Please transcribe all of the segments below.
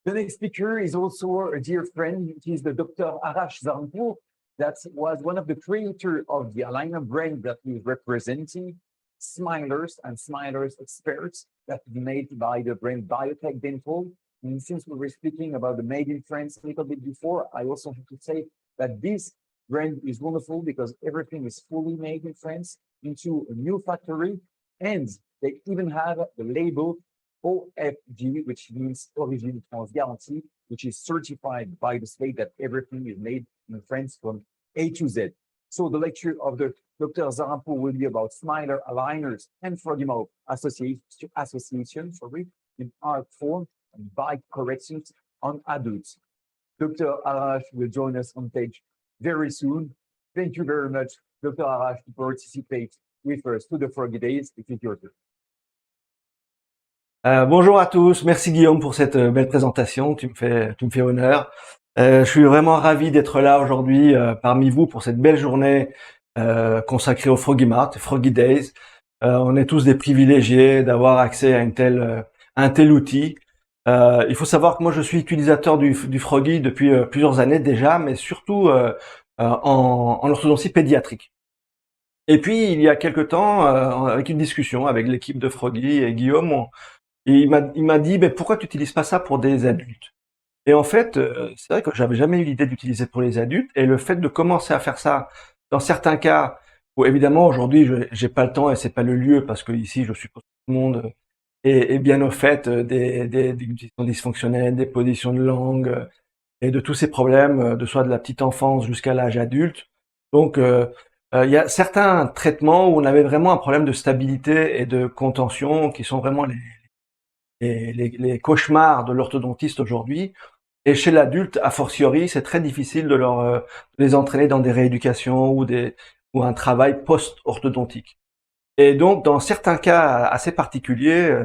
The next speaker is also a dear friend. He is the Dr. Arash Zarampour. That was one of the creators of the aligner brand that we're representing, Smilers and Smilers Experts, that is made by the brand Biotech Dental. And since we were speaking about the made in France a little bit before, I also have to say that this brand is wonderful because everything is fully made in France into a new factory, and they even have the label OFG, which means Origine France Guarantee, which is certified by the state that everything is made in France from A to Z. So the lecture of the Dr. Zarampour will be about Smiler aligners and Froggy Mouth association in art form and bite corrections on adults. Dr. Arash will join us on stage very soon. Thank you very much, Dr. Arash, to participate with us to the Froggy Days. It is your turn. Bonjour à tous, merci Guillaume pour cette belle présentation, tu me fais honneur. Je suis vraiment ravi d'être là aujourd'hui parmi vous pour cette belle journée consacrée au Froggy Mart, Froggy Days. On est tous des privilégiés d'avoir accès à un tel outil. Il faut savoir que moi je suis utilisateur du Froggy depuis plusieurs années déjà, mais surtout en orthodontie pédiatrique. Et puis il y a quelque temps, avec une discussion avec l'équipe de Froggy et Guillaume, il m'a dit pourquoi tu n'utilises pas ça pour des adultes? Et en fait, c'est vrai que j'avais jamais eu l'idée d'utiliser pour les adultes, et le fait de commencer à faire ça dans certains cas où évidemment aujourd'hui j'ai pas le temps et c'est pas le lieu, parce que ici je suppose que tout le monde est bien au fait des positions dysfonctionnelles, des positions de langue et de tous ces problèmes, de soit de la petite enfance jusqu'à l'âge adulte. Donc il y a certains traitements où on avait vraiment un problème de stabilité et de contention qui sont vraiment les cauchemars de l'orthodontiste aujourd'hui. Et chez l'adulte, a fortiori, c'est très difficile de les entraîner dans des rééducations ou un travail post-orthodontique. Et donc, dans certains cas assez particuliers,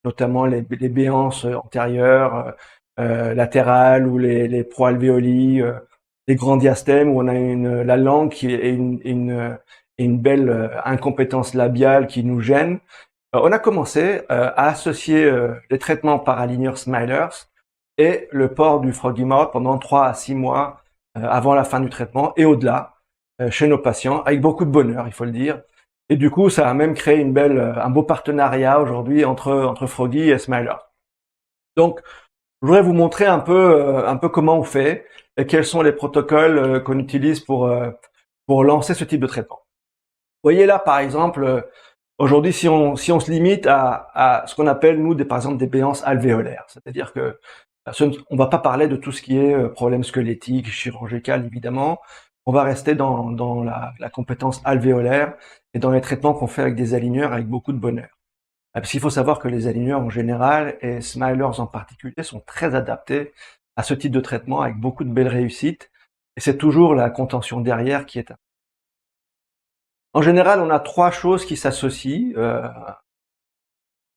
notamment les béances antérieures, latérales, ou les proalvéoli, les grands diastèmes où on a la langue qui est une belle incompétence labiale qui nous gêne, on a commencé à associer les traitements par aligneurs Smilers et le port du Froggy Mouth pendant 3 à 6 mois avant la fin du traitement et au-delà chez nos patients, avec beaucoup de bonheur, il faut le dire. Et du coup, ça a même créé un beau partenariat aujourd'hui entre Froggy et Smilers. Donc, je voudrais vous montrer un peu comment on fait et quels sont les protocoles qu'on utilise pour lancer ce type de traitement. Vous voyez là, par exemple, aujourd'hui, si on se limite à ce qu'on appelle, nous, par exemple, des béances alvéolaires, c'est-à-dire que on va pas parler de tout ce qui est problème squelettique, chirurgical, évidemment. On va rester dans la compétence alvéolaire et dans les traitements qu'on fait avec des aligneurs avec beaucoup de bonheur. Parce qu'il faut savoir que les aligneurs en général, et Smilers en particulier, sont très adaptés à ce type de traitement avec beaucoup de belles réussites. Et c'est toujours la contention derrière qui est en général, on a 3 choses qui s'associent,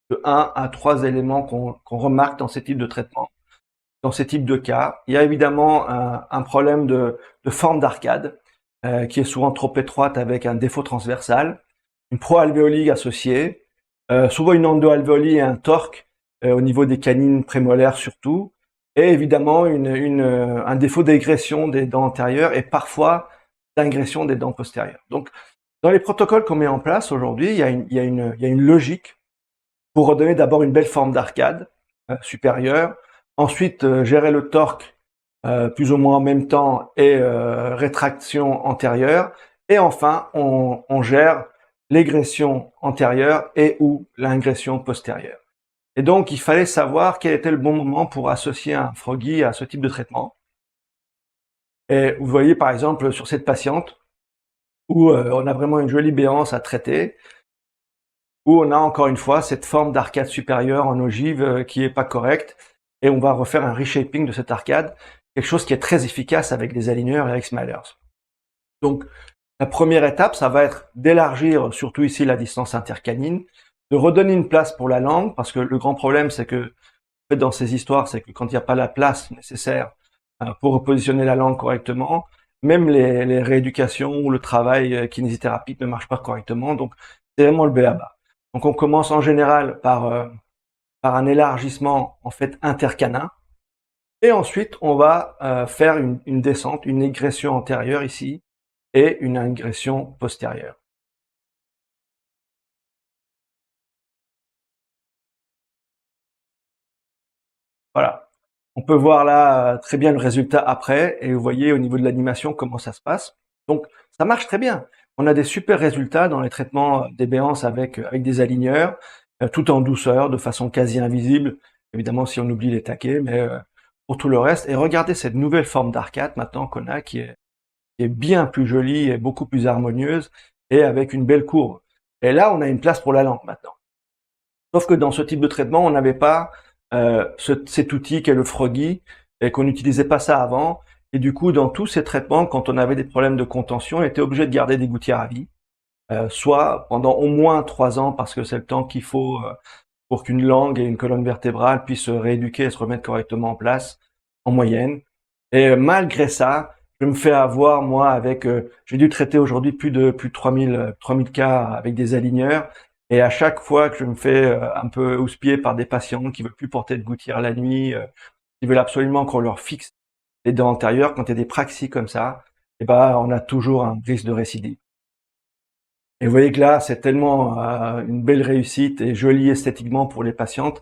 de 1 à 3 éléments qu'on remarque dans ces types de traitements, dans ces types de cas. Il y a évidemment un problème de forme d'arcade, qui est souvent trop étroite avec un défaut transversal, une proalvéolie associée, souvent une endoalvéolie et un torque au niveau des canines prémolaires surtout, et évidemment un défaut d'égression des dents antérieures et parfois d'ingression des dents postérieures. Donc, dans les protocoles qu'on met en place aujourd'hui, il y a une logique pour redonner d'abord une belle forme d'arcade supérieure, ensuite gérer le torque plus ou moins en même temps et rétraction antérieure, et enfin on gère l'égression antérieure et ou l'ingression postérieure. Et donc il fallait savoir quel était le bon moment pour associer un Froggy à ce type de traitement. Et vous voyez par exemple sur cette patiente, où on a vraiment une jolie béance à traiter, où on a encore une fois cette forme d'arcade supérieure en ogive qui est pas correcte, et on va refaire un reshaping de cette arcade, quelque chose qui est très efficace avec des aligneurs et avec Smilers. Donc la première étape, ça va être d'élargir surtout ici la distance intercanine, de redonner une place pour la langue, parce que le grand problème c'est que en fait, dans ces histoires, c'est que quand il n'y a pas la place nécessaire pour repositionner la langue correctement, même les rééducations ou le travail kinésithérapique ne marche pas correctement, donc c'est vraiment le b.a.-ba. Donc on commence en général par un élargissement en fait intercanin, Et ensuite, on va faire une descente, une égression antérieure ici et une égression postérieure. Voilà. On peut voir là très bien le résultat après et vous voyez au niveau de l'animation comment ça se passe. Donc ça marche très bien. On a des super résultats dans les traitements des béances avec des aligneurs, tout en douceur, de façon quasi invisible. Évidemment si on oublie les taquets, mais pour tout le reste. Et regardez cette nouvelle forme d'arcade maintenant qu'on a qui est bien plus jolie et beaucoup plus harmonieuse et avec une belle courbe. Et là, on a une place pour la lampe maintenant. Sauf que dans ce type de traitement, on n'avait pas cet outil qu'est le Froggy et qu'on n'utilisait pas ça avant. Et du coup, dans tous ces traitements, quand on avait des problèmes de contention, on était obligé de garder des gouttières à vie, soit pendant au moins 3 ans parce que c'est le temps qu'il faut pour qu'une langue et une colonne vertébrale puissent se rééduquer et se remettre correctement en place, en moyenne. Et malgré ça, je me fais avoir, moi, avec, j'ai dû traiter aujourd'hui plus de 3000 cas avec des aligneurs. Et à chaque fois que je me fais un peu houspiller par des patients qui veulent plus porter de gouttière la nuit, qui veulent absolument qu'on leur fixe les dents antérieures, quand il y a des praxis comme ça, eh ben, on a toujours un risque de récidive. Et vous voyez que là, c'est tellement une belle réussite et joli esthétiquement pour les patientes,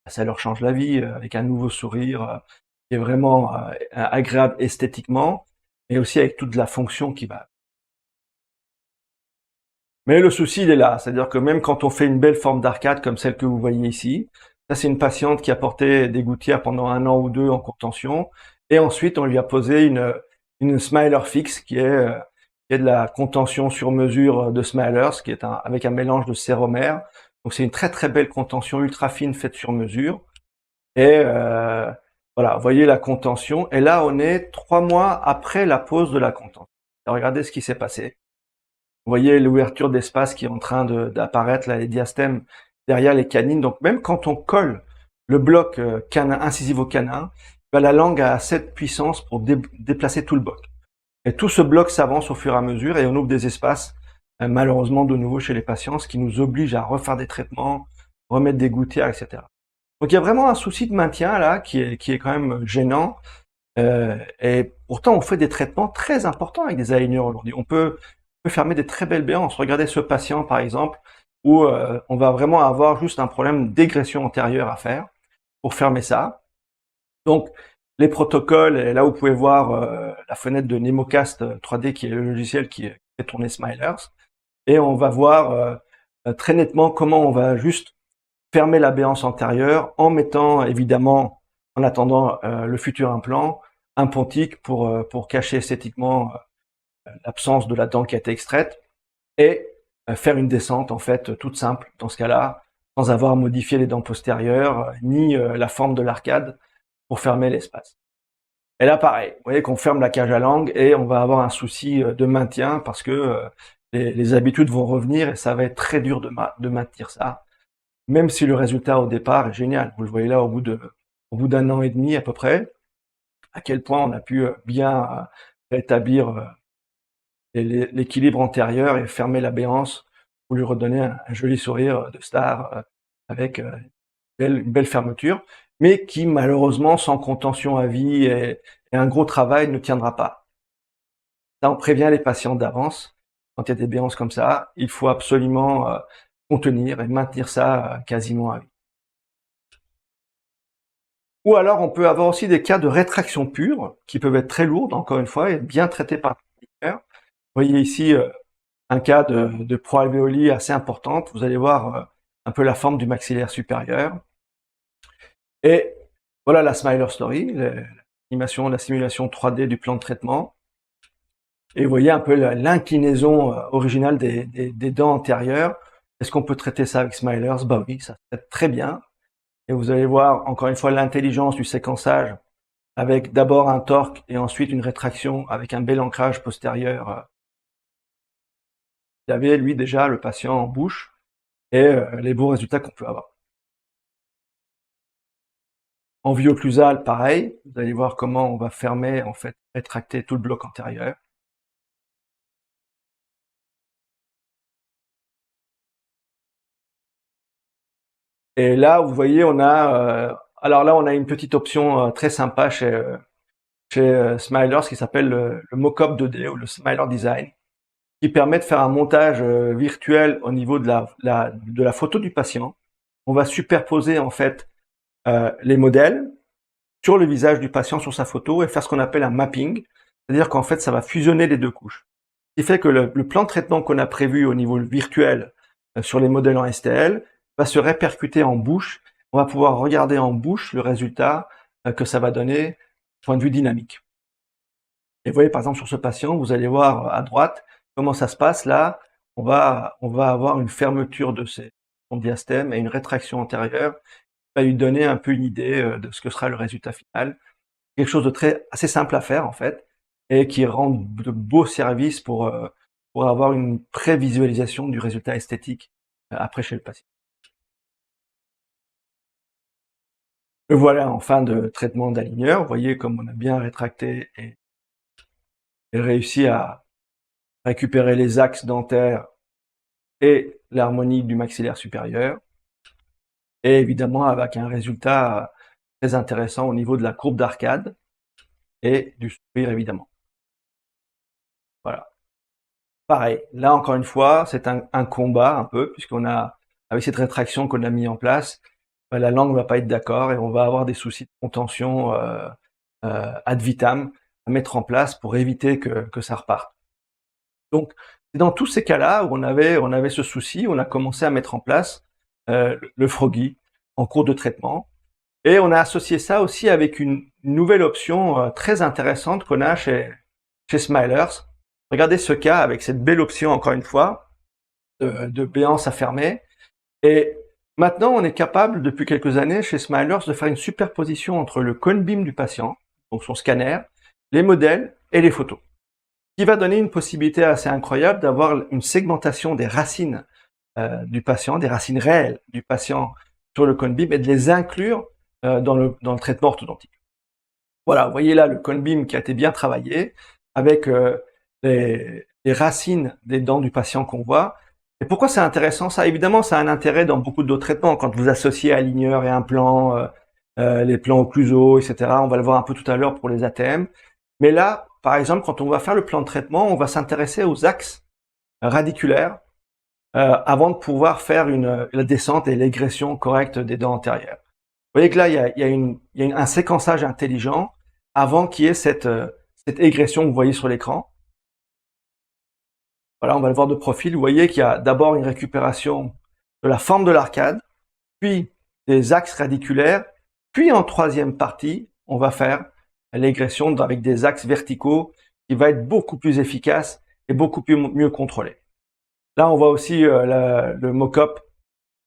ça leur change la vie avec un nouveau sourire qui est vraiment agréable esthétiquement et aussi avec toute la fonction qui va. Mais le souci, il est là, c'est-à-dire que même quand on fait une belle forme d'arcade comme celle que vous voyez ici, ça c'est une patiente qui a porté des gouttières pendant 1 an ou 2 en contention et ensuite on lui a posé une smiler fixe qui est de la contention sur mesure de Smilers, qui est avec un mélange de séromère. Donc c'est une très très belle contention ultra fine faite sur mesure. Et voilà, vous voyez la contention. Et là, on est 3 mois après la pose de la contention. Et regardez ce qui s'est passé. Vous voyez l'ouverture d'espace qui est en train d'apparaître, là, les diastèmes derrière les canines. Donc même quand on colle le bloc canin, incisive au canin, ben, la langue a assez de puissance pour déplacer tout le bloc. Et tout ce bloc s'avance au fur et à mesure et on ouvre des espaces, malheureusement de nouveau chez les patients, ce qui nous oblige à refaire des traitements, remettre des gouttières, etc. Donc il y a vraiment un souci de maintien là qui est quand même gênant. Et pourtant on fait des traitements très importants avec des aligneurs aujourd'hui. On peut fermer des très belles béances. Regardez ce patient par exemple où on va vraiment avoir juste un problème d'égression antérieure à faire pour fermer ça. Donc les protocoles, et là vous pouvez voir la fenêtre de Nemocast 3D qui est le logiciel qui fait tourner Smilers, et on va voir très nettement comment on va juste fermer la béance antérieure en mettant évidemment, en attendant le futur implant, un pontique pour cacher esthétiquement l'absence de la dent qui a été extraite, et faire une descente en fait toute simple dans ce cas-là, sans avoir modifié les dents postérieures, ni la forme de l'arcade pour fermer l'espace. Et là, pareil, vous voyez qu'on ferme la cage à langue et on va avoir un souci de maintien parce que les habitudes vont revenir et ça va être très dur de maintenir ça, même si le résultat au départ est génial. Vous le voyez là au bout d'un an et demi à peu près, à quel point on a pu bien rétablir l'équilibre antérieur et fermer la béance pour lui redonner un joli sourire de star avec une belle fermeture, mais qui malheureusement sans contention à vie et un gros travail ne tiendra pas. Ça, on prévient les patients d'avance. Quand il y a des béances comme ça, il faut absolument contenir et maintenir ça quasiment à vie. Ou alors, on peut avoir aussi des cas de rétraction pure, qui peuvent être très lourdes, encore une fois, et bien traitées par le médecin. Vous voyez ici un cas de proalvéolie assez importante. Vous allez voir un peu la forme du maxillaire supérieur. Et voilà la Smiler Story, l'animation, la simulation 3D du plan de traitement. Et vous voyez un peu l'inclinaison originale des dents antérieures. Est-ce qu'on peut traiter ça avec Smilers? Bah oui, ça se traite très bien. Et vous allez voir encore une fois l'intelligence du séquençage avec d'abord un torque et ensuite une rétraction avec un bel ancrage postérieur. Il y avait lui déjà le patient en bouche et les beaux résultats qu'on peut avoir. En vue occlusale, pareil, vous allez voir comment on va fermer, en fait, rétracter tout le bloc antérieur. Et là, vous voyez, on a Alors là, on a une petite option très sympa chez Smilers qui s'appelle le Mockup 2D ou le Smiler Design, qui permet de faire un montage virtuel au niveau de la photo du patient. On va superposer en fait les modèles sur le visage du patient, sur sa photo, et faire ce qu'on appelle un mapping, c'est-à-dire qu'en fait, ça va fusionner les deux couches. Ce qui fait que le plan de traitement qu'on a prévu au niveau virtuel sur les modèles en STL va se répercuter en bouche. On va pouvoir regarder en bouche le résultat que ça va donner du point de vue dynamique. Et vous voyez, par exemple, sur ce patient, vous allez voir à droite comment ça se passe. Là, on va avoir une fermeture de son diastème et une rétraction antérieure qui va lui donner un peu une idée de ce que sera le résultat final. Quelque chose de assez simple à faire, en fait, et qui rend de beaux services pour avoir une prévisualisation du résultat esthétique après chez le patient. Le voilà en fin de traitement d'aligneur. Vous voyez comme on a bien rétracté et réussi à récupérer les axes dentaires et l'harmonie du maxillaire supérieur. Et évidemment avec un résultat très intéressant au niveau de la courbe d'arcade et du sourire évidemment. Voilà. Pareil, là encore une fois, c'est un combat un peu, puisqu'on a, avec cette rétraction qu'on a mis en place, la langue ne va pas être d'accord et on va avoir des soucis de contention ad vitam à mettre en place pour éviter que ça reparte. Donc, c'est dans tous ces cas-là où on avait ce souci, on a commencé à mettre en place le Froggy en cours de traitement. Et on a associé ça aussi avec une nouvelle option très intéressante qu'on a chez Smilers. Regardez ce cas avec cette belle option, encore une fois, de béance à fermer. Et maintenant, on est capable, depuis quelques années, chez Smilers, de faire une superposition entre le cone beam du patient, donc son scanner, les modèles et les photos. Ce qui va donner une possibilité assez incroyable d'avoir une segmentation des racines du patient, des racines réelles du patient sur le cone beam et de les inclure dans le traitement orthodontique. Voilà, vous voyez là le cone beam qui a été bien travaillé avec les racines des dents du patient qu'on voit. Et pourquoi c'est intéressant ça? Évidemment, ça a un intérêt dans beaucoup d'autres traitements. Quand vous associez aligneur et implant, les plans occlusaux, etc. On va le voir un peu tout à l'heure pour les ATM. Mais là, par exemple, quand on va faire le plan de traitement, on va s'intéresser aux axes radiculaires avant de pouvoir faire la descente et l'égression correcte des dents antérieures. Vous voyez que là, il y a un séquençage intelligent avant qu'il y ait cette égression que vous voyez sur l'écran. Voilà, on va le voir de profil. Vous voyez qu'il y a d'abord une récupération de la forme de l'arcade, puis des axes radiculaires, puis en troisième partie, on va faire l'égression avec des axes verticaux qui va être beaucoup plus efficace et beaucoup mieux contrôlé. Là, on voit aussi le mock-up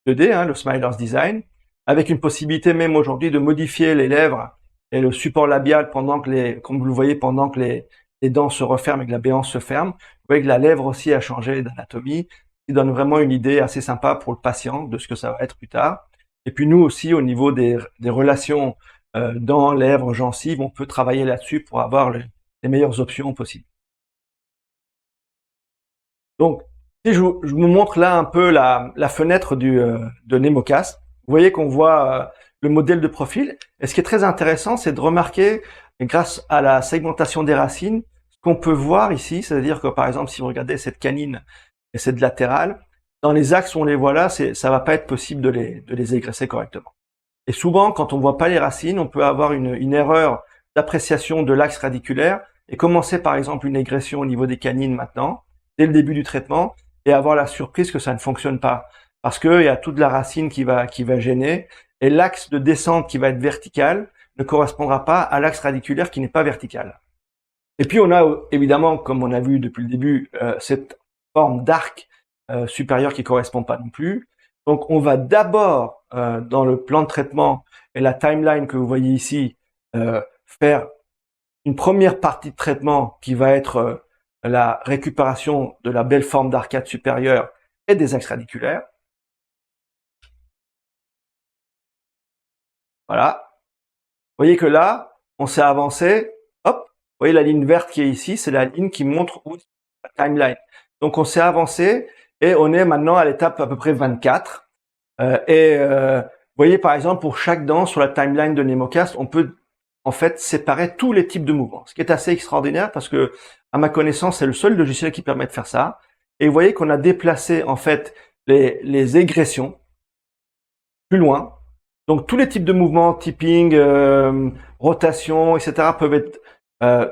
2D, le Smilers Design, avec une possibilité même aujourd'hui de modifier les lèvres et le support labial pendant que comme vous le voyez, pendant que les dents se referment et que la béance se ferme. Vous voyez que la lèvre aussi a changé d'anatomie, qui donne vraiment une idée assez sympa pour le patient de ce que ça va être plus tard. Et puis nous aussi, au niveau des relations dents, lèvres, gencives, on peut travailler là-dessus pour avoir les meilleures options possibles. Donc, si je vous montre là un peu la fenêtre de Nemocast, vous voyez qu'on voit le modèle de profil. Et ce qui est très intéressant, c'est de remarquer, grâce à la segmentation des racines, ce qu'on peut voir ici, c'est-à-dire que par exemple, si vous regardez cette canine et cette latérale, dans les axes où on les voit là, ça va pas être possible de les égresser correctement. Et souvent, quand on voit pas les racines, on peut avoir une erreur d'appréciation de l'axe radiculaire et commencer par exemple une égression au niveau des canines maintenant, dès le début du traitement, et avoir la surprise que ça ne fonctionne pas. Parce qu'il y a toute la racine qui va gêner, et l'axe de descente qui va être vertical ne correspondra pas à l'axe radiculaire qui n'est pas vertical. Et puis on a évidemment, comme on a vu depuis le début, cette forme d'arc supérieur qui correspond pas non plus. Donc on va d'abord, dans le plan de traitement et la timeline que vous voyez ici, faire une première partie de traitement qui va être la récupération de la belle forme d'arcade supérieure et des axes radiculaires. Voilà. Vous voyez que là, on s'est avancé. Hop, vous voyez la ligne verte qui est ici, c'est la ligne qui montre où la timeline. Donc on s'est avancé et on est maintenant à l'étape à peu près 24. Vous voyez, par exemple, pour chaque dent sur la timeline de NemoCast, on peut en fait séparer tous les types de mouvements, ce qui est assez extraordinaire parce que, à ma connaissance, c'est le seul logiciel qui permet de faire ça. Et vous voyez qu'on a déplacé en fait les égressions plus loin. Donc tous les types de mouvements, tipping, rotation, etc. peuvent être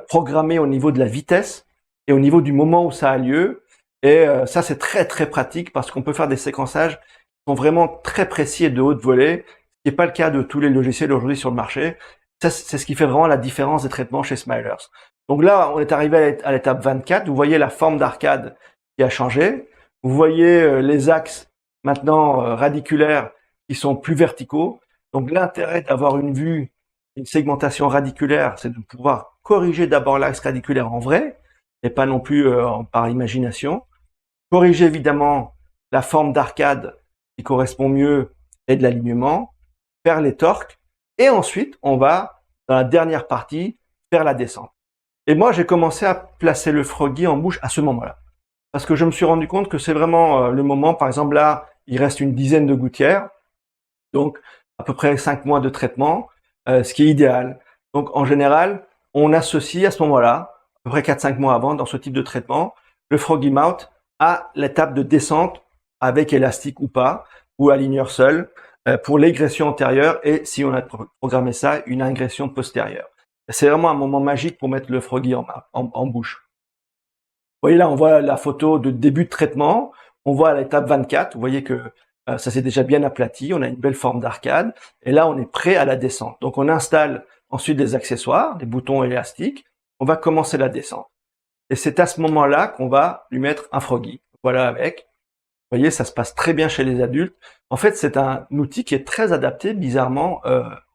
programmés au niveau de la vitesse et au niveau du moment où ça a lieu. Et ça, c'est très très pratique parce qu'on peut faire des séquençages qui sont vraiment très précis et de haute volée, ce qui n'est pas le cas de tous les logiciels aujourd'hui sur le marché. Ça, c'est ce qui fait vraiment la différence des traitements chez Smilers. Donc là, on est arrivé à l'étape 24. Vous voyez la forme d'arcade qui a changé. Vous voyez les axes maintenant radiculaires qui sont plus verticaux. Donc l'intérêt d'avoir une vue, une segmentation radiculaire, c'est de pouvoir corriger d'abord l'axe radiculaire en vrai, et pas non plus par imagination. Corriger évidemment la forme d'arcade qui correspond mieux et de l'alignement, faire les torques, et ensuite on va, dans la dernière partie, faire la descente. Et moi j'ai commencé à placer le froggy en bouche à ce moment-là. Parce que je me suis rendu compte que c'est vraiment le moment, par exemple là, il reste une dizaine de gouttières, donc à peu près 5 mois de traitement, ce qui est idéal. Donc en général, on associe à ce moment-là, à peu près 4-5 mois avant, dans ce type de traitement, le froggy mouth à l'étape de descente avec élastique ou pas, ou aligneur seul, pour l'égression antérieure et, si on a programmé ça, une ingression postérieure. C'est vraiment un moment magique pour mettre le froggy en bouche. Vous voyez là, on voit la photo de début de traitement. On voit à l'étape 24, vous voyez que ça s'est déjà bien aplati. On a une belle forme d'arcade. Et là, on est prêt à la descente. Donc, on installe ensuite des accessoires, des boutons élastiques. On va commencer la descente. Et c'est à ce moment-là qu'on va lui mettre un froggy. Voilà avec. Vous voyez, ça se passe très bien chez les adultes. En fait, c'est un outil qui est très adapté, bizarrement,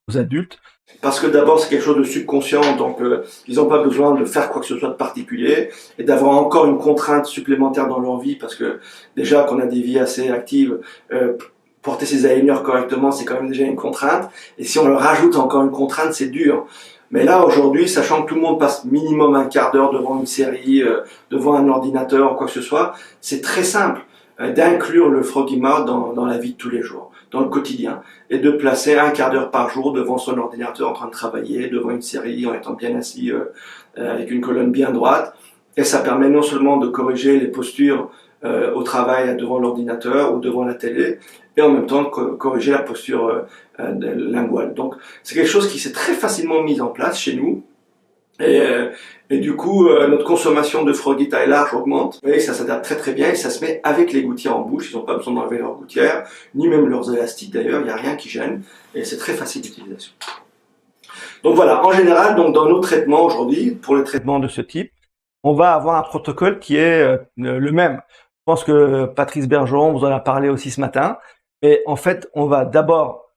aux adultes. Parce que d'abord, c'est quelque chose de subconscient, donc ils n'ont pas besoin de faire quoi que ce soit de particulier et d'avoir encore une contrainte supplémentaire dans leur vie, parce que déjà qu'on a des vies assez actives, porter ses aligneurs correctement, c'est quand même déjà une contrainte. Et si on leur rajoute encore une contrainte, c'est dur. Mais là, aujourd'hui, sachant que tout le monde passe minimum un quart d'heure devant une série, devant un ordinateur, quoi que ce soit, c'est très simple d'inclure le froggy mouth dans la vie de tous les jours, dans le quotidien, et de placer un quart d'heure par jour devant son ordinateur en train de travailler, devant une série, en étant bien assis avec une colonne bien droite. Et ça permet non seulement de corriger les postures au travail devant l'ordinateur ou devant la télé, et en même temps de corriger la posture linguale. Donc c'est quelque chose qui s'est très facilement mis en place chez nous. Et du coup, notre consommation de froggy taille large augmente. Vous voyez, ça s'adapte très très bien et ça se met avec les gouttières en bouche. Ils n'ont pas besoin d'enlever leurs gouttières, ni même leurs élastiques d'ailleurs. Il n'y a rien qui gêne et c'est très facile d'utilisation. Donc voilà, en général, donc dans nos traitements aujourd'hui, pour les traitements de ce type, on va avoir un protocole qui est le même. Je pense que Patrice Bergeron vous en a parlé aussi ce matin. Mais en fait, on va d'abord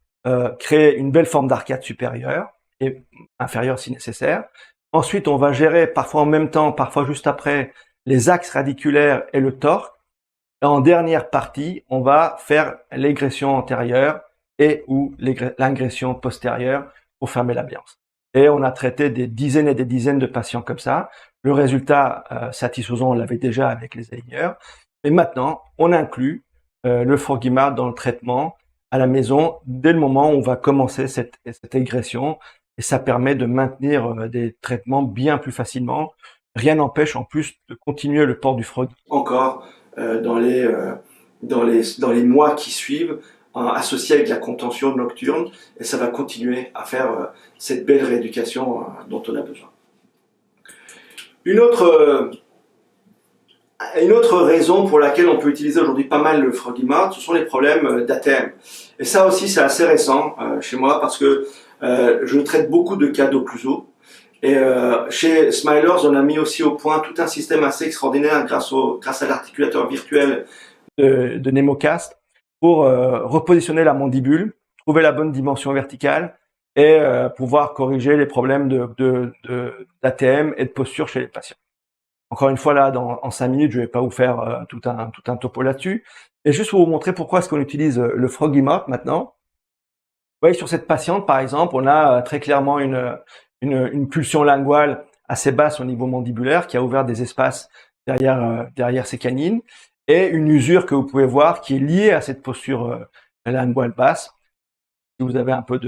créer une belle forme d'arcade supérieure et inférieure si nécessaire. Ensuite, on va gérer parfois en même temps, parfois juste après, les axes radiculaires et le torque. Et en dernière partie, on va faire l'égression antérieure et ou l'ingression postérieure pour fermer la biance. Et on a traité des dizaines et des dizaines de patients comme ça. Le résultat satisfaisant, on l'avait déjà avec les aligneurs. Et maintenant, on inclut le froggy mouth dans le traitement à la maison dès le moment où on va commencer cette égression. Et ça permet de maintenir des traitements bien plus facilement. Rien n'empêche en plus de continuer le port du froggy. Encore dans les mois qui suivent, associé avec la contention nocturne, et ça va continuer à faire cette belle rééducation dont on a besoin. Une autre raison pour laquelle on peut utiliser aujourd'hui pas mal le froggy mouth, ce sont les problèmes d'ATM. Et ça aussi, c'est assez récent chez moi parce que je traite beaucoup de cas d'occlusaux. Et chez Smilers, on a mis aussi au point tout un système assez extraordinaire grâce à l'articulateur virtuel de NemoCast pour repositionner la mandibule, trouver la bonne dimension verticale et pouvoir corriger les problèmes d'ATM et de posture chez les patients. Encore une fois, là, en 5 minutes, je vais pas vous faire tout un topo là-dessus. Et juste pour vous montrer pourquoi est-ce qu'on utilise le froggy mouth maintenant. Vous voyez, sur cette patiente, par exemple, on a très clairement une pulsion linguale assez basse au niveau mandibulaire qui a ouvert des espaces derrière ses canines et une usure que vous pouvez voir qui est liée à cette posture linguale basse. Si vous avez un peu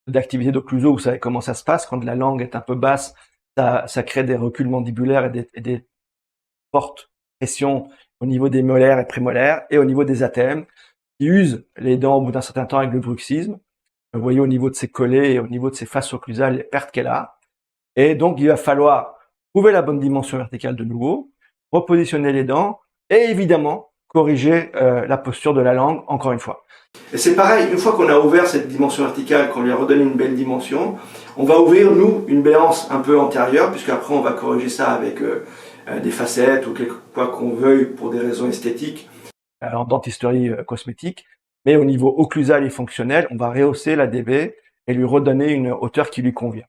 d'activité d'occluso, vous savez comment ça se passe. Quand la langue est un peu basse, ça crée des reculs mandibulaires et des fortes pressions au niveau des molaires et prémolaires et au niveau des ATM qui usent les dents au bout d'un certain temps avec le bruxisme. Vous voyez au niveau de ses collets et au niveau de ses faces occlusales les pertes qu'elle a. Et donc, il va falloir trouver la bonne dimension verticale de nouveau, repositionner les dents et évidemment corriger la posture de la langue encore une fois. Et c'est pareil, une fois qu'on a ouvert cette dimension verticale, qu'on lui a redonné une belle dimension, on va ouvrir, nous, une béance un peu antérieure, puisqu'après on va corriger ça avec des facettes ou quoi qu'on veuille pour des raisons esthétiques, en dentisterie cosmétique. Mais au niveau occlusal et fonctionnel, on va rehausser la DB et lui redonner une hauteur qui lui convient.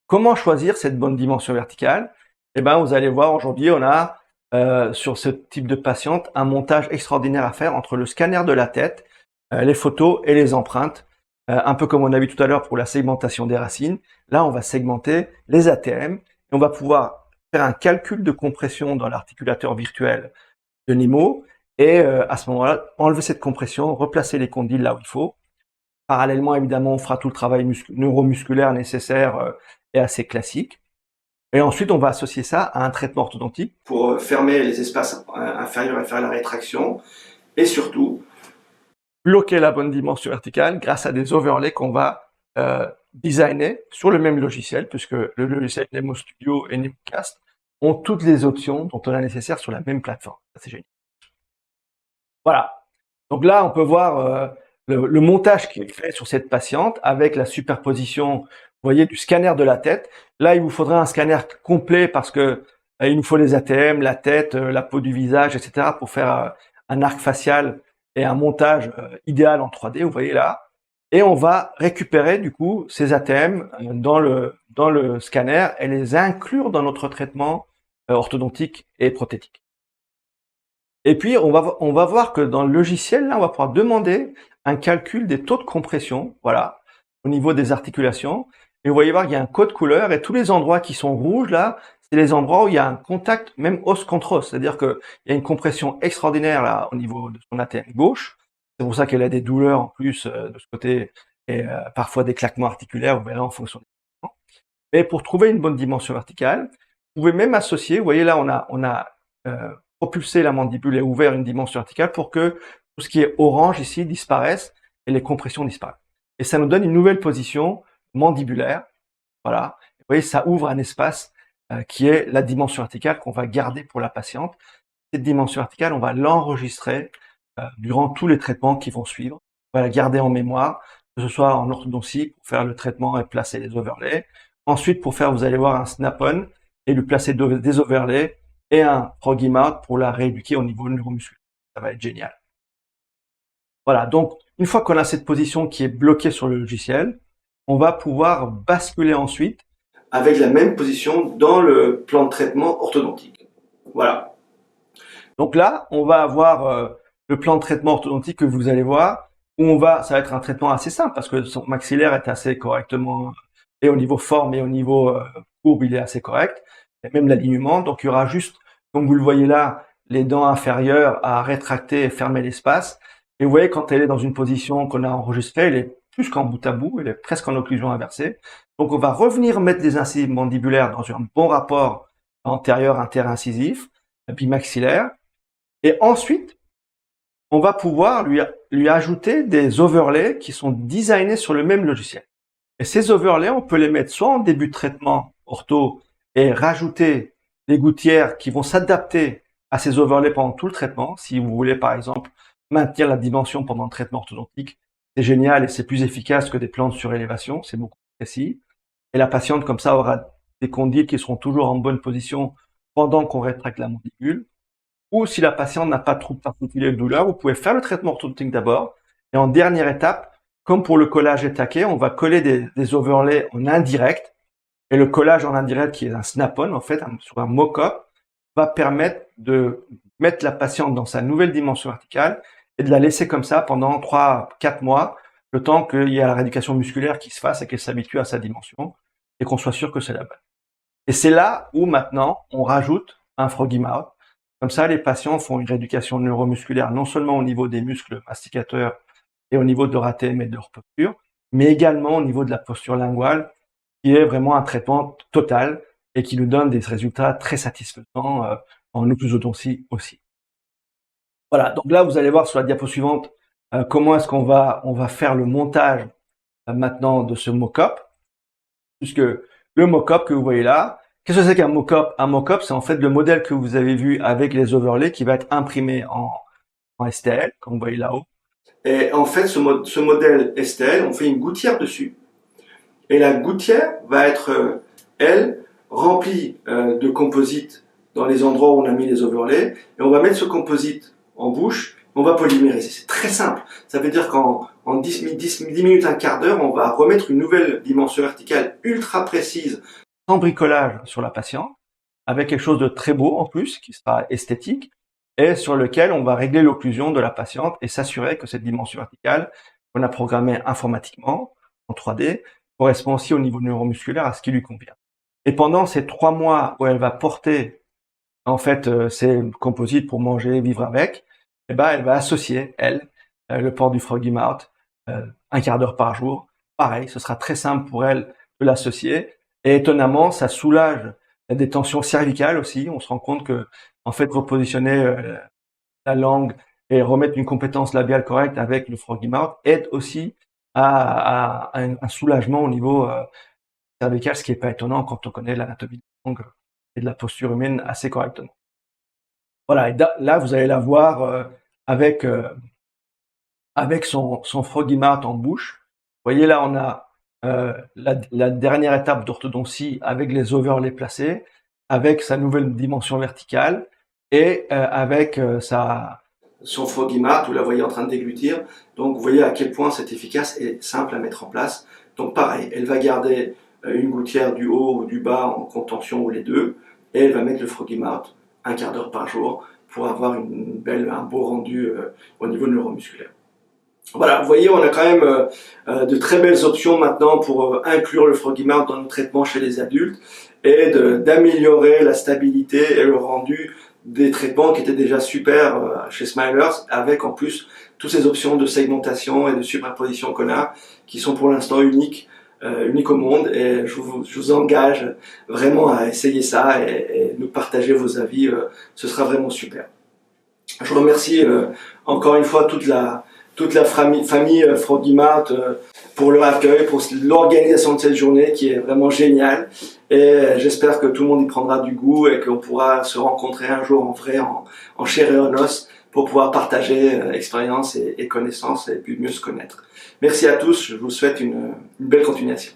Comment choisir cette bonne dimension verticale? Eh ben, vous allez voir, aujourd'hui, on a sur ce type de patiente un montage extraordinaire à faire entre le scanner de la tête, les photos et les empreintes, un peu comme on a vu tout à l'heure pour la segmentation des racines. Là, on va segmenter les ATM et on va pouvoir faire un calcul de compression dans l'articulateur virtuel de Nemo et à ce moment-là, enlever cette compression, replacer les condyles là où il faut. Parallèlement, évidemment, on fera tout le travail neuromusculaire nécessaire et assez classique. Et ensuite, on va associer ça à un traitement orthodontique pour fermer les espaces inférieurs et faire la rétraction. Et surtout, bloquer la bonne dimension verticale grâce à des overlays qu'on va designer sur le même logiciel, puisque le logiciel Nemo Studio et NemoCast ont toutes les options dont on a nécessaire sur la même plateforme. C'est génial. Voilà. Donc là, on peut voir le montage qui est fait sur cette patiente avec la superposition, vous voyez, du scanner de la tête. Là, il vous faudrait un scanner complet parce que il nous faut les ATM, la tête, la peau du visage, etc. pour faire un arc facial et un montage idéal en 3D, vous voyez là. Et on va récupérer du coup ces ATM dans le scanner et les inclure dans notre traitement orthodontique et prothétique. Et puis, on va voir que dans le logiciel, là, on va pouvoir demander un calcul des taux de compression, voilà, au niveau des articulations. Et vous voyez voir qu'il y a un code couleur et tous les endroits qui sont rouges, là, c'est les endroits où il y a un contact, même os contre os. C'est-à-dire qu'il y a une compression extraordinaire, là, au niveau de son ATM gauche. C'est pour ça qu'elle a des douleurs, en plus, de ce côté, et parfois des claquements articulaires, vous verrez en fonction des traitements. Mais pour trouver une bonne dimension verticale, vous pouvez même associer, vous voyez là, on a propulsé la mandibule et ouvert une dimension verticale pour que tout ce qui est orange ici disparaisse et les compressions disparaissent. Et ça nous donne une nouvelle position mandibulaire. Voilà. Vous voyez, ça ouvre un espace qui est la dimension verticale qu'on va garder pour la patiente. Cette dimension verticale, on va l'enregistrer durant tous les traitements qui vont suivre. On va la garder en mémoire, que ce soit en orthodontie pour faire le traitement et placer les overlays. Ensuite, pour faire, vous allez voir un snap-on et lui placer des overlays et un froggy mouth pour la rééduquer au niveau neuromusculaire. Ça va être génial. Voilà, donc une fois qu'on a cette position qui est bloquée sur le logiciel, on va pouvoir basculer ensuite avec la même position dans le plan de traitement orthodontique. Voilà. Donc là, on va avoir le plan de traitement orthodontique que vous allez voir, où ça va être un traitement assez simple parce que son maxillaire est assez correctement, et au niveau forme et au niveau courbe, il est assez correct. Et même l'alignement, donc il y aura juste, comme vous le voyez là, les dents inférieures à rétracter et fermer l'espace. Et vous voyez, quand elle est dans une position qu'on a enregistrée, elle est plus qu'en bout à bout, elle est presque en occlusion inversée. Donc on va revenir mettre des incisives mandibulaires dans un bon rapport antérieur interincisif, puis maxillaire. Et ensuite, on va pouvoir lui ajouter des overlays qui sont designés sur le même logiciel. Et ces overlays, on peut les mettre soit en début de traitement ortho et rajouter des gouttières qui vont s'adapter à ces overlays pendant tout le traitement. Si vous voulez, par exemple, maintenir la dimension pendant le traitement orthodontique, c'est génial et c'est plus efficace que des plans de surélévation, c'est beaucoup plus précis. Et la patiente, comme ça, aura des condyles qui seront toujours en bonne position pendant qu'on rétracte la mandibule. Ou si la patiente n'a pas de trouble particulier de douleur, vous pouvez faire le traitement orthodontique d'abord. Et en dernière étape, comme pour le collage et taquet, on va coller des overlays en indirect. Et le collage en indirect, qui est un snap-on, en fait, sur un mock-up, va permettre de mettre la patiente dans sa nouvelle dimension verticale et de la laisser comme ça pendant 3-4 mois, le temps qu'il y ait la rééducation musculaire qui se fasse et qu'elle s'habitue à sa dimension et qu'on soit sûr que c'est la bonne. Et c'est là où maintenant, on rajoute un froggy mouth. Comme ça, les patients font une rééducation neuromusculaire non seulement au niveau des muscles masticateurs et au niveau de leur ATM et de leur posture, mais également au niveau de la posture linguale, qui est vraiment un traitement total et qui nous donne des résultats très satisfaisants en occlusodontie aussi. Voilà, donc là, vous allez voir sur la diapo suivante comment est-ce qu'on va faire le montage maintenant de ce mock-up, puisque le mock-up que vous voyez là, qu'est-ce que c'est qu'un mock-up? Un mock-up, c'est en fait le modèle que vous avez vu avec les overlays qui va être imprimé en STL, comme vous voyez là-haut. Et en fait, ce modèle STL, on fait une gouttière dessus. Et la gouttière va être, elle, remplie de composite dans les endroits où on a mis les overlays. Et on va mettre ce composite en bouche, on va polymériser. C'est très simple. Ça veut dire qu'en 10 minutes, un quart d'heure, on va remettre une nouvelle dimension verticale ultra précise, sans bricolage sur la patiente, avec quelque chose de très beau en plus, qui sera esthétique, et sur lequel on va régler l'occlusion de la patiente et s'assurer que cette dimension verticale qu'on a programmée informatiquement en 3D correspond aussi au niveau neuromusculaire à ce qui lui convient. Et pendant ces 3 mois où elle va porter en fait ces composites pour manger, vivre avec, eh ben elle va associer le port du Froggy Mouth un quart d'heure par jour. Pareil, ce sera très simple pour elle de l'associer. Et étonnamment, ça soulage des tensions cervicales aussi. On se rend compte que en fait repositionner la langue et remettre une compétence labiale correcte avec le Froggy Mouth aide aussi à un soulagement au niveau cervical, ce qui est pas étonnant quand on connaît l'anatomie de la langue et de la posture humaine assez correctement. Voilà, et là vous allez la voir avec son Froggy Mouth en bouche. Vous voyez là, on a la dernière étape d'orthodontie avec les overlays placés, avec sa nouvelle dimension verticale et avec son Froggy Mouth, vous la voyez en train de déglutir. Donc vous voyez à quel point c'est efficace et simple à mettre en place. Donc pareil, elle va garder une gouttière du haut ou du bas en contention ou les deux, et elle va mettre le Froggy Mouth un quart d'heure par jour pour avoir un beau rendu au niveau neuromusculaire. Voilà, vous voyez, on a quand même de très belles options maintenant pour inclure le Froggy Mouth dans nos traitements chez les adultes et d'améliorer la stabilité et le rendu des traitements qui étaient déjà super chez Smilers, avec en plus toutes ces options de segmentation et de superposition qu'on a, qui sont pour l'instant uniques au monde, et je vous engage vraiment à essayer ça et nous partager vos avis, ce sera vraiment super. Je remercie encore une fois toute la famille Froggy Mouth pour leur accueil, pour l'organisation de cette journée qui est vraiment géniale, et j'espère que tout le monde y prendra du goût et qu'on pourra se rencontrer un jour en vrai, en chair et en os, pour pouvoir partager expérience et connaissances et puis mieux se connaître. Merci à tous, je vous souhaite une belle continuation.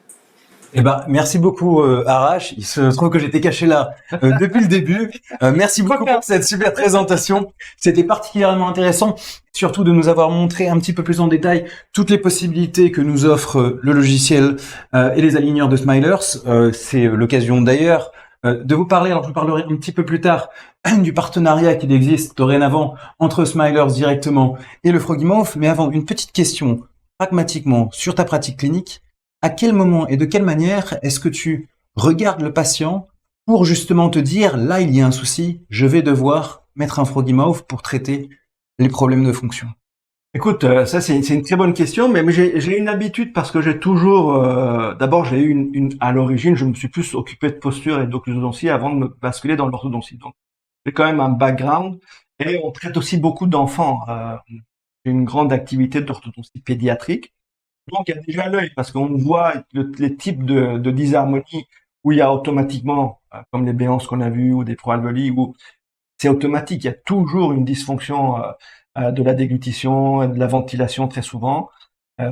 Eh ben, merci beaucoup Arash. Il se trouve que j'étais caché là depuis le début. Merci beaucoup pour cette super présentation. C'était particulièrement intéressant, surtout de nous avoir montré un petit peu plus en détail toutes les possibilités que nous offre le logiciel et les aligneurs de Smilers. C'est l'occasion d'ailleurs de vous parler, alors je vous parlerai un petit peu plus tard, du partenariat qu'il existe dorénavant entre Smilers directement et le Froggy Mouth. Mais avant, une petite question pragmatiquement sur ta pratique clinique. À quel moment et de quelle manière est-ce que tu regardes le patient pour justement te dire, là, il y a un souci, je vais devoir mettre un Froggy Mouth pour traiter les problèmes de fonction? Écoute, ça c'est une très bonne question, mais j'ai une habitude parce que j'ai toujours, d'abord j'ai eu à l'origine, je me suis plus occupé de posture et d'occlusodontie avant de me basculer dans l'orthodontie. Donc j'ai quand même un background et on traite aussi beaucoup d'enfants. J'ai une grande activité d'orthodontie pédiatrique. Donc, il y a déjà l'œil parce qu'on voit les types de dysharmonie où il y a automatiquement, comme les béances qu'on a vues ou des proalvéolis, où c'est automatique, il y a toujours une dysfonction de la déglutition, de la ventilation très souvent,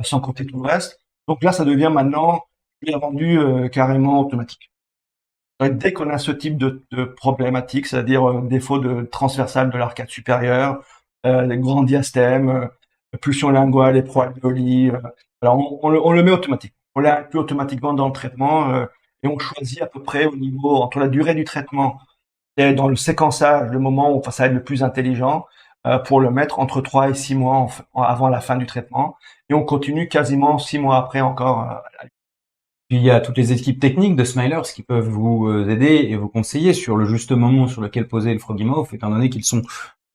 sans compter tout le reste. Donc là, ça devient maintenant bien rendu carrément automatique. Donc, dès qu'on a ce type de problématique, c'est-à-dire défaut de transversal de l'arcade supérieure, les grands diastèmes, pulsion linguale et proalvéolis, alors on le met automatique. On l'inclut automatiquement dans le traitement et on choisit à peu près au niveau entre la durée du traitement et dans le séquençage, le moment où ça va être le plus intelligent pour le mettre entre 3 et 6 mois avant la fin du traitement, et on continue quasiment 6 mois après encore. Puis il y a toutes les équipes techniques de Smilers qui peuvent vous aider et vous conseiller sur le juste moment sur lequel poser le Froggy Mouth, étant donné qu'ils sont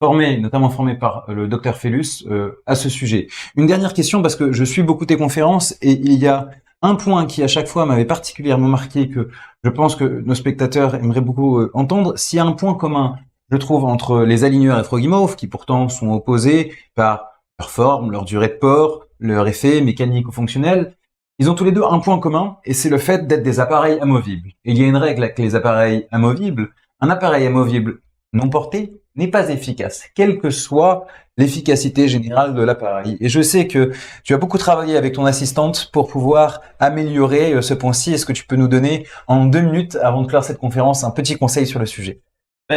notamment formé par le docteur Fellus à ce sujet. Une dernière question, parce que je suis beaucoup tes conférences et il y a un point qui à chaque fois m'avait particulièrement marqué, que je pense que nos spectateurs aimeraient beaucoup entendre. S'il y a un point commun, je trouve, entre les aligneurs et Frogimauve, qui pourtant sont opposés par leur forme, leur durée de port, leur effet mécanique ou fonctionnel, ils ont tous les deux un point commun, et c'est le fait d'être des appareils amovibles. Et il y a une règle avec les appareils amovibles: un appareil amovible non porté n'est pas efficace, quelle que soit l'efficacité générale de l'appareil. Et je sais que tu as beaucoup travaillé avec ton assistante pour pouvoir améliorer ce point-ci. Est-ce que tu peux nous donner, en 2 minutes, avant de clore cette conférence, un petit conseil sur le sujet?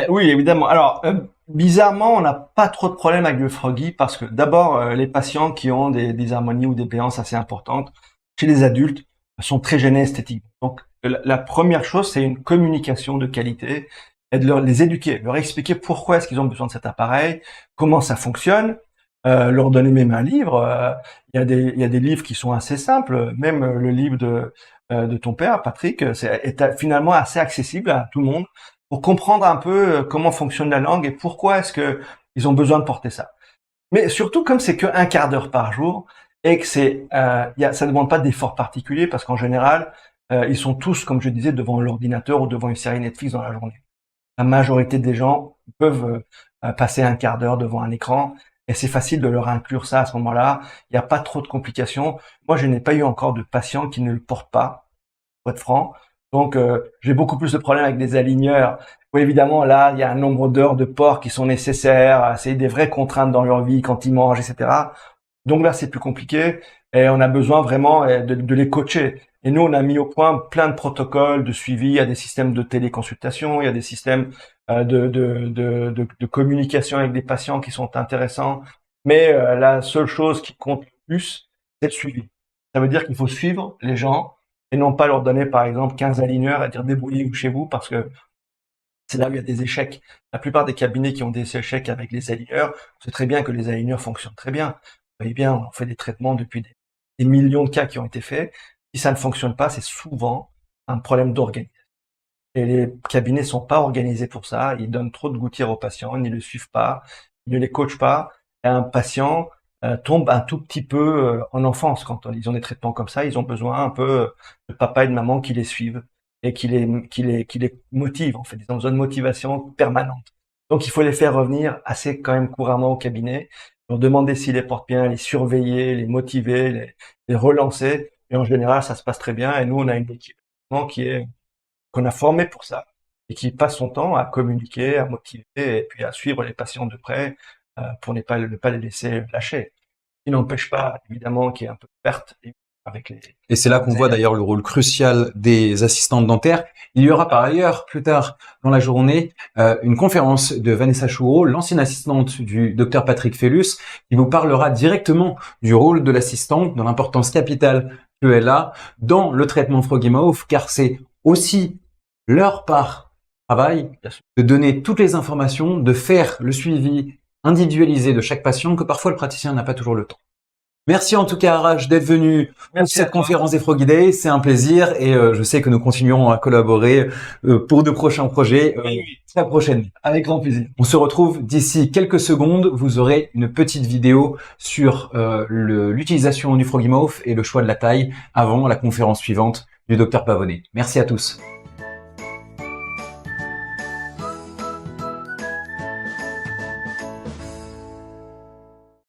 Oui, évidemment. Alors, bizarrement, on n'a pas trop de problèmes avec le Froggy parce que d'abord, les patients qui ont des dysharmonies ou des béances assez importantes, chez les adultes, sont très gênés esthétiquement. Donc, la première chose, c'est une communication de qualité et de les éduquer, leur expliquer pourquoi est-ce qu'ils ont besoin de cet appareil, comment ça fonctionne, leur donner même un livre. Il y a des livres qui sont assez simples, même le livre de ton père, Patrick, est finalement assez accessible à tout le monde pour comprendre un peu comment fonctionne la langue et pourquoi est-ce que ils ont besoin de porter ça. Mais surtout, comme c'est que 1/4 d'heure par jour et que ça ne demande pas d'effort particulier parce qu'en général, ils sont tous, comme je disais, devant l'ordinateur ou devant une série Netflix dans la journée. La majorité des gens peuvent passer 1/4 d'heure devant un écran et c'est facile de leur inclure ça à ce moment-là. Il n'y a pas trop de complications. Moi, je n'ai pas eu encore de patients qui ne le portent pas, pour être franc. Donc, j'ai beaucoup plus de problèmes avec des aligneurs. Oui, évidemment, là, il y a un nombre d'heures de port qui sont nécessaires. C'est des vraies contraintes dans leur vie quand ils mangent, etc. Donc là, c'est plus compliqué et on a besoin vraiment de les coacher. Et nous, on a mis au point plein de protocoles de suivi. Il y a des systèmes de téléconsultation, il y a des systèmes de communication avec des patients qui sont intéressants. Mais la seule chose qui compte le plus, c'est le suivi. Ça veut dire qu'il faut suivre les gens et non pas leur donner, par exemple, 15 aligneurs et dire débrouillez-vous chez vous parce que c'est là où il y a des échecs. La plupart des cabinets qui ont des échecs avec les aligneurs, on sait très bien que les aligneurs fonctionnent très bien. Vous voyez bien, on fait des traitements depuis des millions de cas qui ont été faits. Si ça ne fonctionne pas, c'est souvent un problème d'organisation. Et les cabinets sont pas organisés pour ça. Ils donnent trop de gouttières aux patients, ils ne le suivent pas, ils ne les coachent pas. Et un patient tombe un tout petit peu en enfance quand ils ont des traitements comme ça. Ils ont besoin un peu de papa et de maman qui les suivent et qui les motivent. En fait, ils ont besoin de motivation permanente. Donc, il faut les faire revenir assez quand même couramment au cabinet, leur demander s'ils les portent bien, les surveiller, les motiver, les relancer. Et en général, ça se passe très bien. Et nous, on a une équipe qu'on a formée pour ça et qui passe son temps à communiquer, à motiver et puis à suivre les patients de près pour ne pas les laisser lâcher. Il n'empêche pas, évidemment, qu'il y ait un peu de perte avec les... Et c'est là qu'on voit d'ailleurs le rôle crucial des assistantes dentaires. Il y aura par ailleurs, plus tard dans la journée, une conférence de Vanessa Choureau, l'ancienne assistante du docteur Patrick Fellus, qui vous parlera directement du rôle de l'assistante, de l'importance capitale qu'elle a dans le traitement Frogimauve, car c'est aussi leur part travail de donner toutes les informations, de faire le suivi individualisé de chaque patient que parfois le praticien n'a pas toujours le temps. Merci en tout cas Arash d'être venu pour cette conférence des Froggy Days, c'est un plaisir et je sais que nous continuerons à collaborer pour de prochains projets très prochainement. Avec grand plaisir. On se retrouve d'ici quelques secondes, vous aurez une petite vidéo sur l'utilisation du Frogimauve et le choix de la taille avant la conférence suivante du docteur Pavonnet. Merci à tous.